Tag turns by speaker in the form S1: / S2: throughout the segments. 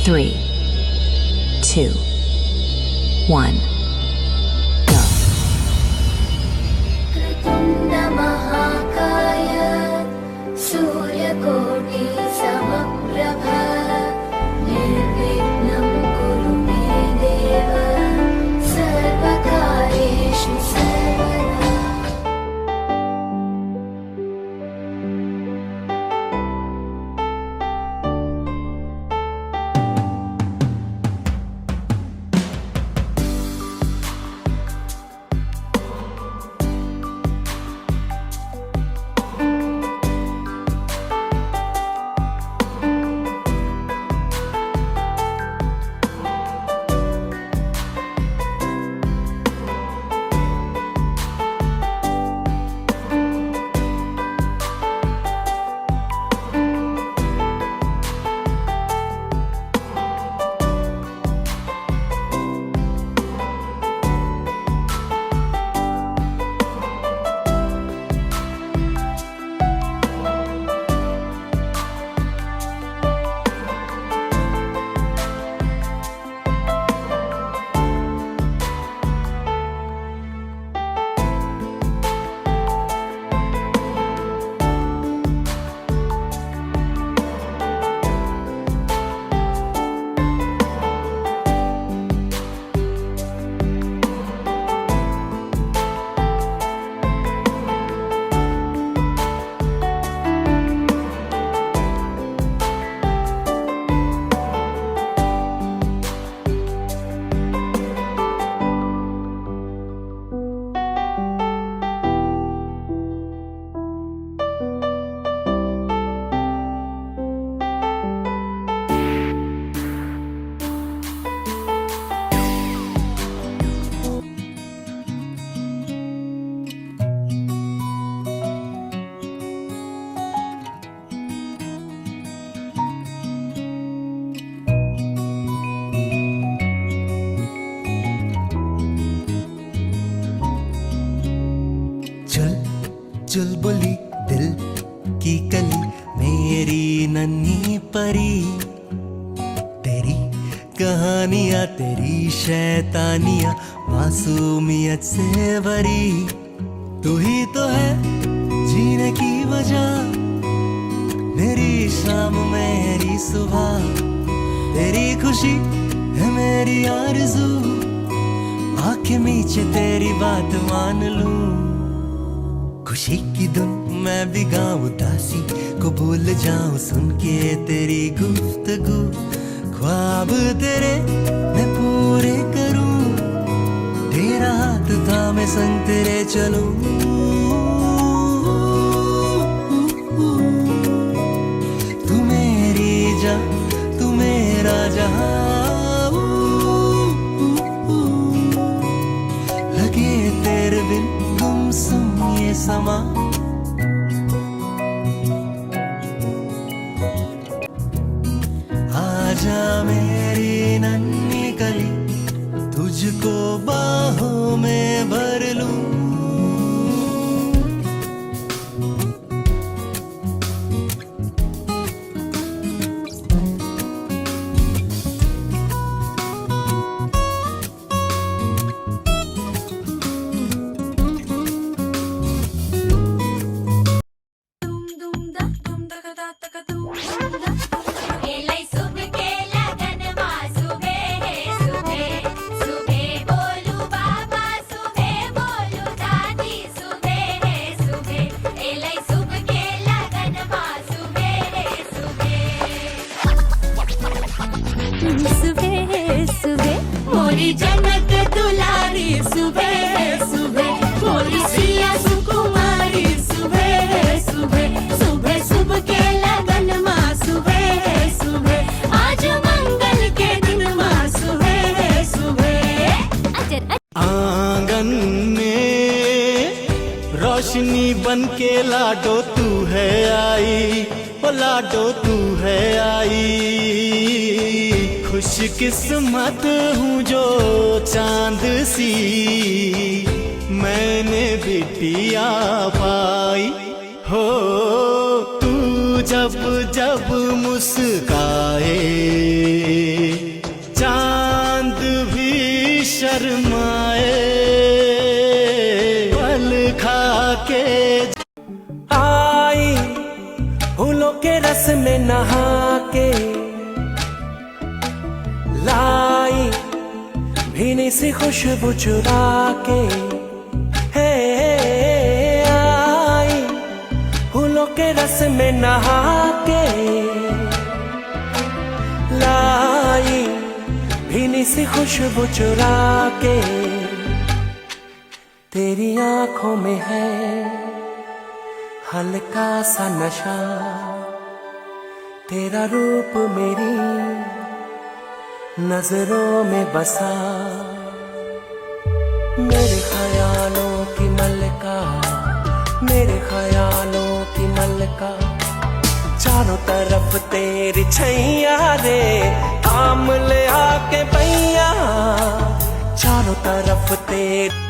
S1: 3, 2, 1.
S2: महाकाय सूर्यकोटि समप्रभ निर्विघ्नं कुरु मे देव सर्वकार्येषु सर्वदा।
S3: चुलबुली दिल की कली मेरी नन्ही परी, तेरी कहानियाँ तेरी शैतानियाँ मासूमियत से भरी। तू ही तो है जीने की वजह, मेरी शाम मेरी सुबह, तेरी खुशी है मेरी आरज़ू, आंखें मीचे तेरी बात मान लूं। खुशी की धुन मैं भी गाऊं, उदासी को भूल जाऊं सुन के तेरी गुफ्तगू। ख्वाब तेरे मैं पूरे करूं, तेरा हाथ थामे संग तेरे चलूं। तू मेरी जान तू मेरा जहां, लगे तेरे बिन गुमसुम ये समा। आजा मेरी नन्ही कली, तुझको बाहों में भर लूं।
S2: मोरी जन्नत दुलारी सुबह सुबह, मोरी सिया सुकुमारी सुबह सुबह, सुबह सुबह के लगन माँ सुबह सुबह, आज मंगल के दिन माँ सुबह सुबह।
S3: आंगन में रोशनी बन के लाडो तू है आई, ओ लाडो तू है आई। खुश किस्मत हूँ जो चांद सी मैंने बिटिया पाई हो। तू जब जब मुस्काए चांद भी शर्माए पल खा के
S4: आई फूलों के रस में नहा के लाई भीनी सी खुशबू चुरा के है आई फूलों के रस में नहा के लाई भीनी सी खुशबू चुरा के तेरी आंखों में है हल्का सा नशा तेरा रूप मेरी नजरों में बसा मेरे ख्यालों की मलका मेरे ख्यालों की मलका चारों तरफ तेरी छैया रे थाम ले आके पैया चारों तरफ तेरी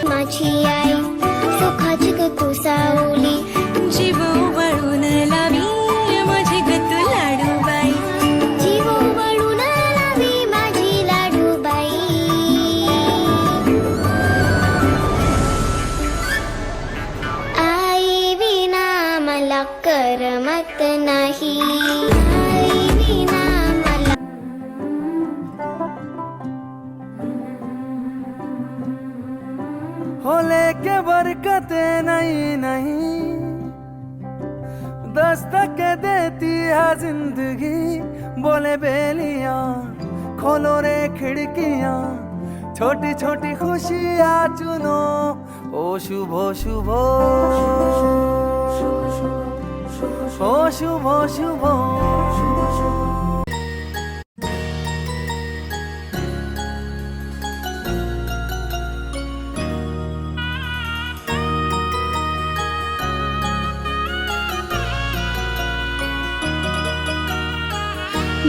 S5: आई सुखाची कुसावली
S2: जीव वळून लावी माझी गत लाडूबाई
S5: जीव वळून लावी माझी लाडूबाई आई विना मला करमत नाही आई विना मला
S4: हो लेके बरकते नहीं नहीं दस्तक देती है जिंदगी बोले बेलियां खोलो रे खिड़कियां छोटी छोटी खुशियां चुनो ओ शुभो शुभो ओ शुभो शुभो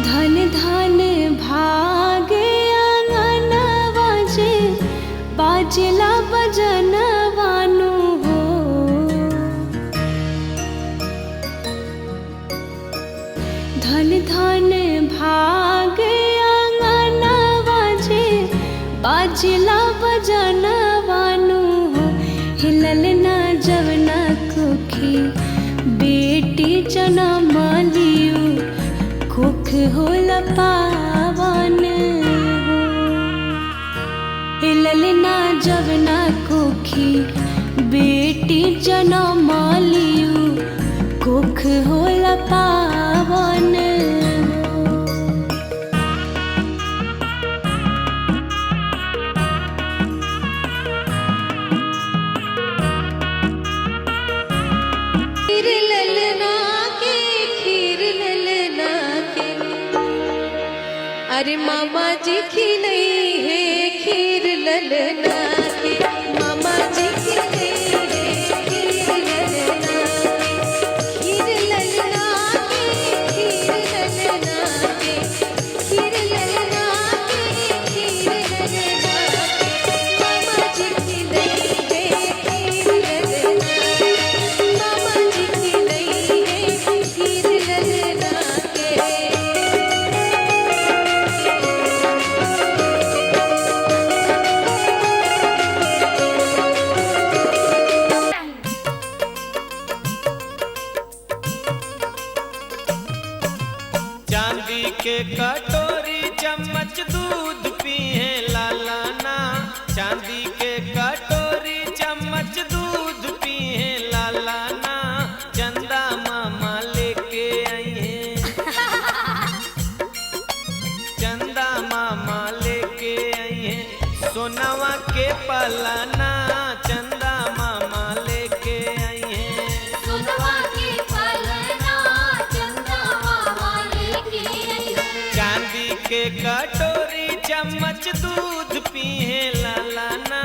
S2: धन धन भागे आंगनवा जे बाजला बजनवानु हो धन धन भागे आंगनवा जे बाजला बजनवानु हो हिलल ना जवना कुखी बेटी जनम लियू कुख होला पावन हो हिलल ना जवना कुखी बेटी जनम लियू कुख होला पावन हो खीर ललना के खीर ललना के अरे मामा जी खिलाई है खीर ललना के मामा जी खिलाई है खीर ललना के खीर ललना
S6: कटोरी चम्मच दूध पिए लाला ना, चांदी के कटोरी चम्मच दूध पिए लाला ना, चंदा मामा लेके आई हैं, चंदा मामा लेके आई हैं, सोनवा के पलाना, चंदा मामा लेके आई हैं,
S2: सोनवा के पलना चंदा मामा लेके आई है।
S6: चांदी के कटोरी चम्मच दूध पिए लाला ना,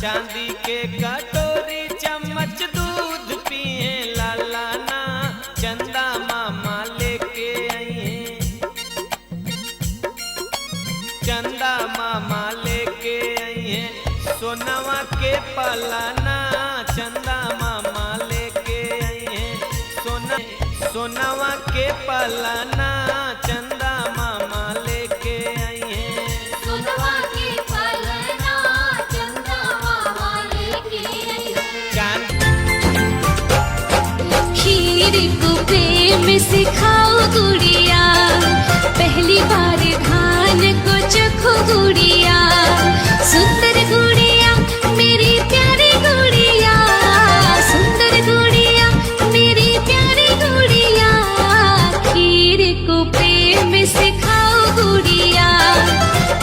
S6: चांदी के कटोरी चम्मच दूध पिए लाला ना, चंदा मामा लेके आई हैं, चंदा मामा लेके आई हैं, सोनवा के पलाना, चंदा मामा लेके आई हैं, सोनवा के पलाना, चंदा मामा लेके आई हैं,
S2: सोनवा के पलना चंदा मामा लेके आई है।
S6: चांद
S2: खीर को प्रेम सिखाओ गुड़िया, पहली बार धान को चखो गुड़िया, सुंदर गुड़िया मेरी प्यारी गुड़िया, सुंदर गुड़िया मेरी प्यारी गुड़िया, खीर को प्रेम सिखाओ गुड़िया,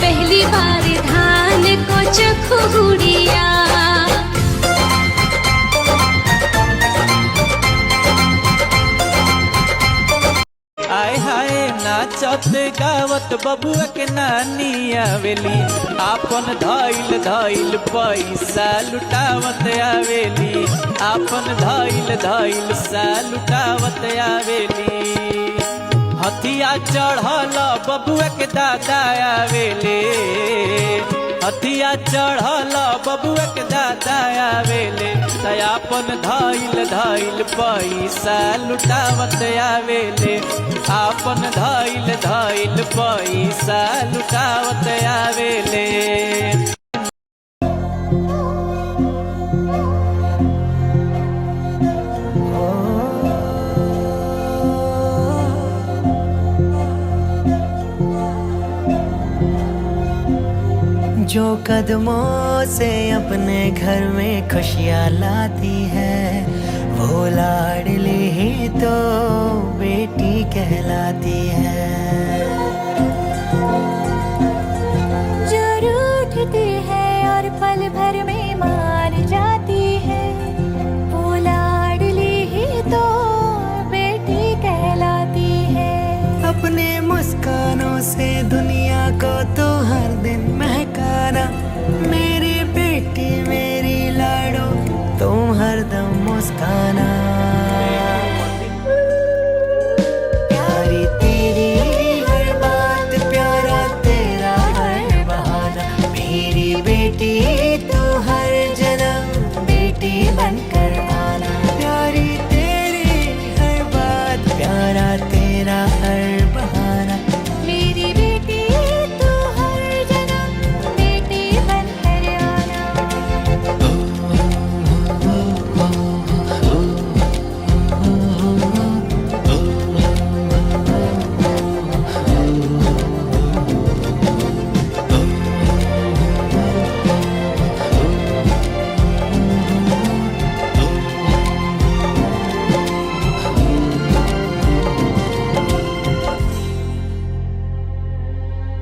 S2: पहली बार धान को चखो गुड़िया।
S7: आय हाय नाचत गावत बबुआ के नानी आवेली, आपन धइल धइल पैसा लुटावत आवेली, आपन धइल धइल सा लुटावत आवेली, हथिया चढ़ल बबुआ के दादा आवेले, हथिया चढ़ल बबुआ के दादा आवेले, आपन धइल धइल पैसा लुटावत आवेले, आपन धइल धइल पैसा लुटावत आवेले।
S3: जो कदमों से अपने घर में खुशियाँ लाती है, वो लाडली ही तो बेटी कहलाती है।
S5: जो रूठती है और पल भर में मान जाती है, वो लाडली ही तो बेटी कहलाती है।
S3: अपने मुस्कानों से दुनिया को तो हर दिन महकाना, मेरी बेटी मेरी लाडो तुम हरदम मुस्काना। प्यारी तेरी हर बात, प्यारा तेरा हर बहाना, मेरी बेटी तू हर जन्म बेटी बनकर आना। प्यारी तेरी हर बात, प्यारा तेरा हर बहाना,
S5: मेरी बेटी तू हर जन्म बेटी बनकर आना।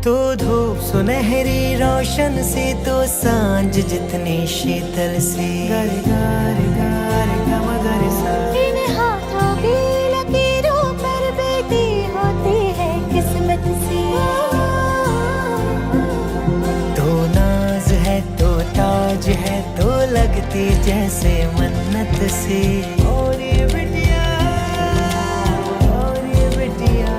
S3: तो धूप सुनहरी रोशन से, तो सांझ जितनी शीतल सी, गर गर गर गम गर सा।
S5: इन हाथों की लकीरों पर बेटी होती है किस्मत सी।
S3: तो नाज है तो ताज है, तो लगती जैसे मन्नत सी। और ये बिटिया, और ये बिटिया,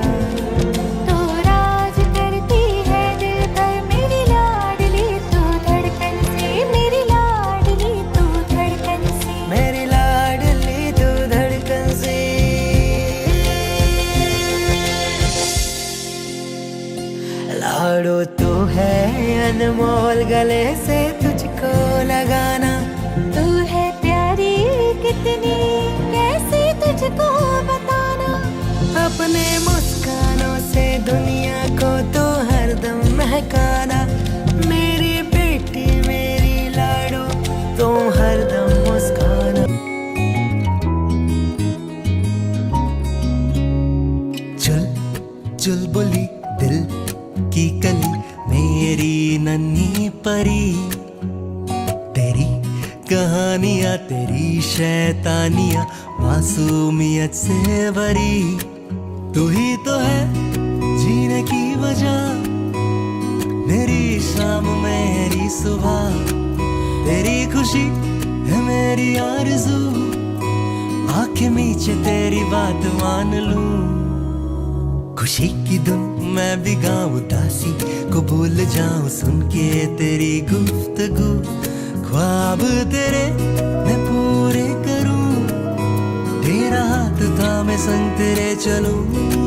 S5: तो राज करती है दिल पर मेरी लाडली तू धड़कन से, मेरी लाडली तू धड़कन से।
S3: मेरी लाडली तू धड़कन से। लाडो तू है अनमोल, गले से तुझको लगाना।
S5: तू है प्यारी कितनी, कैसे तुझको बताना।
S3: अपने मुस्कानों से दुनिया तेरी शैतानियां मासूमियत से भरी, तू ही तो है जीने की वजह, मेरी शाम मेरी सुबह, तेरी खुशी है मेरी आरज़ू, आंखें मीचे तेरी बात मान लूं। खुशी की धुन मैं भी गाऊं, उदासी को भूल जाऊं सुन के तेरी गुफ्तगू, ख्वाब तेरे मैं पूरे करूं, तेरा हाथ थामे संग तेरे चलूं।